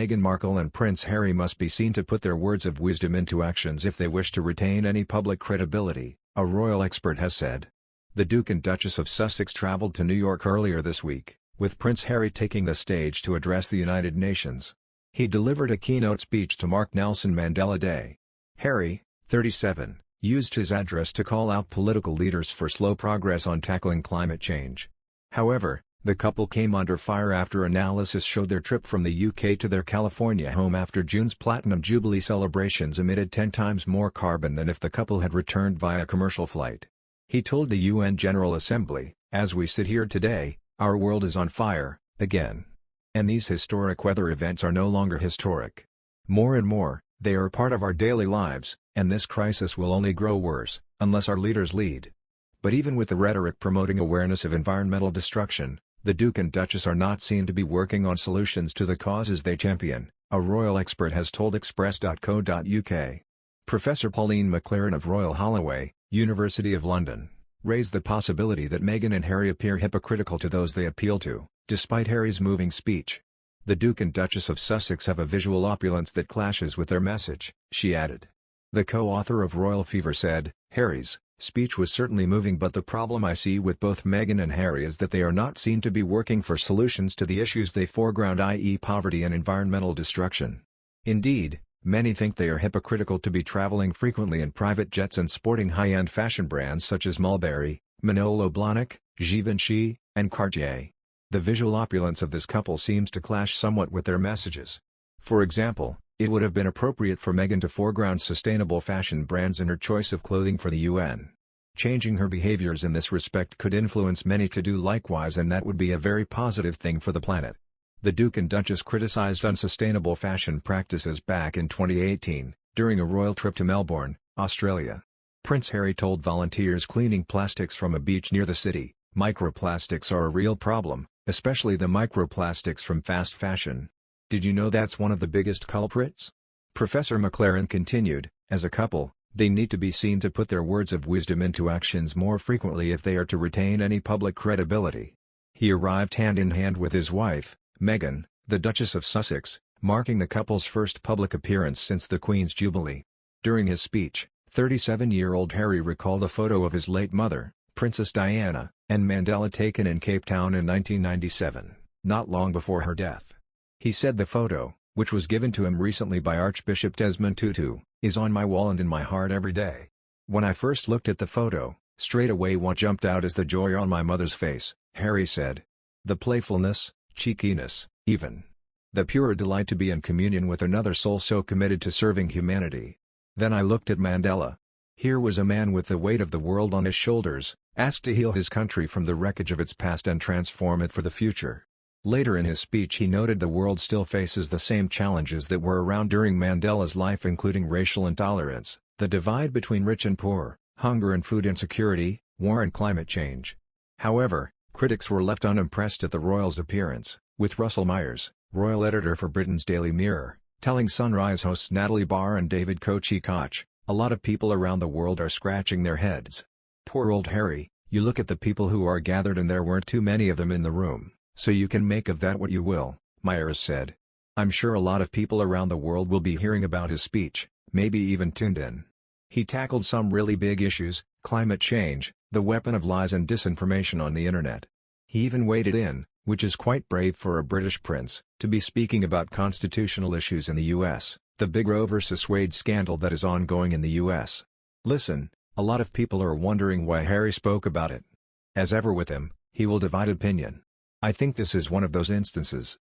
Meghan Markle and Prince Harry must be seen to put their words of wisdom into actions if they wish to retain any public credibility, a royal expert has said. The Duke and Duchess of Sussex traveled to New York earlier this week, with Prince Harry taking the stage to address the United Nations. He delivered a keynote speech to mark Nelson Mandela Day. Harry, 37, used his address to call out political leaders for slow progress on tackling climate change. However, the couple came under fire after analysis showed their trip from the UK to their California home after June's Platinum Jubilee celebrations emitted 10 times more carbon than if the couple had returned via commercial flight. He told the UN General Assembly, "As we sit here today, our world is on fire, again. And these historic weather events are no longer historic. More and more, they are part of our daily lives, and this crisis will only grow worse, unless our leaders lead." But even with the rhetoric promoting awareness of environmental destruction, the Duke and Duchess are not seen to be working on solutions to the causes they champion, a royal expert has told Express.co.uk. Professor Pauline McLaren of Royal Holloway, University of London, raised the possibility that Meghan and Harry appear hypocritical to those they appeal to, despite Harry's moving speech. The Duke and Duchess of Sussex have a visual opulence that clashes with their message, she added. The co-author of Royal Fever said, "Harry's speech was certainly moving, but the problem I see with both Meghan and Harry is that they are not seen to be working for solutions to the issues they foreground, i.e. poverty and environmental destruction. Indeed, many think they are hypocritical to be traveling frequently in private jets and sporting high-end fashion brands such as Mulberry, Manolo Blahnik, Givenchy, and Cartier. The visual opulence of this couple seems to clash somewhat with their messages. For example, it would have been appropriate for Meghan to foreground sustainable fashion brands in her choice of clothing for the UN. Changing her behaviors in this respect could influence many to do likewise, and that would be a very positive thing for the planet." The Duke and Duchess criticized unsustainable fashion practices back in 2018, during a royal trip to Melbourne, Australia. Prince Harry told volunteers cleaning plastics from a beach near the city, "Microplastics are a real problem, especially the microplastics from fast fashion. Did you know that's one of the biggest culprits?" Professor McLaren continued, "As a couple, they need to be seen to put their words of wisdom into actions more frequently if they are to retain any public credibility." He arrived hand in hand with his wife, Meghan, the Duchess of Sussex, marking the couple's first public appearance since the Queen's Jubilee. During his speech, 37-year-old Harry recalled a photo of his late mother, Princess Diana, and Mandela taken in Cape Town in 1997, not long before her death. He said the photo, which was given to him recently by Archbishop Desmond Tutu, "is on my wall and in my heart every day. When I first looked at the photo, straight away what jumped out is the joy on my mother's face," Harry said. "The playfulness, cheekiness, even. The pure delight to be in communion with another soul so committed to serving humanity. Then I looked at Mandela. Here was a man with the weight of the world on his shoulders, asked to heal his country from the wreckage of its past and transform it for the future." Later in his speech he noted the world still faces the same challenges that were around during Mandela's life, including racial intolerance, the divide between rich and poor, hunger and food insecurity, war and climate change. However, critics were left unimpressed at the royal's appearance, with Russell Myers, royal editor for Britain's Daily Mirror, telling Sunrise hosts Natalie Barr and David Koch, "A lot of people around the world are scratching their heads. Poor old Harry, you look at the people who are gathered and there weren't too many of them in the room. So you can make of that what you will," Myers said. "I'm sure a lot of people around the world will be hearing about his speech, maybe even tuned in. He tackled some really big issues, climate change, the weapon of lies and disinformation on the internet. He even waded in, which is quite brave for a British prince, to be speaking about constitutional issues in the US, the big Roe vs. Wade scandal that is ongoing in the US. Listen, a lot of people are wondering why Harry spoke about it. As ever with him, he will divide opinion. I think this is one of those instances.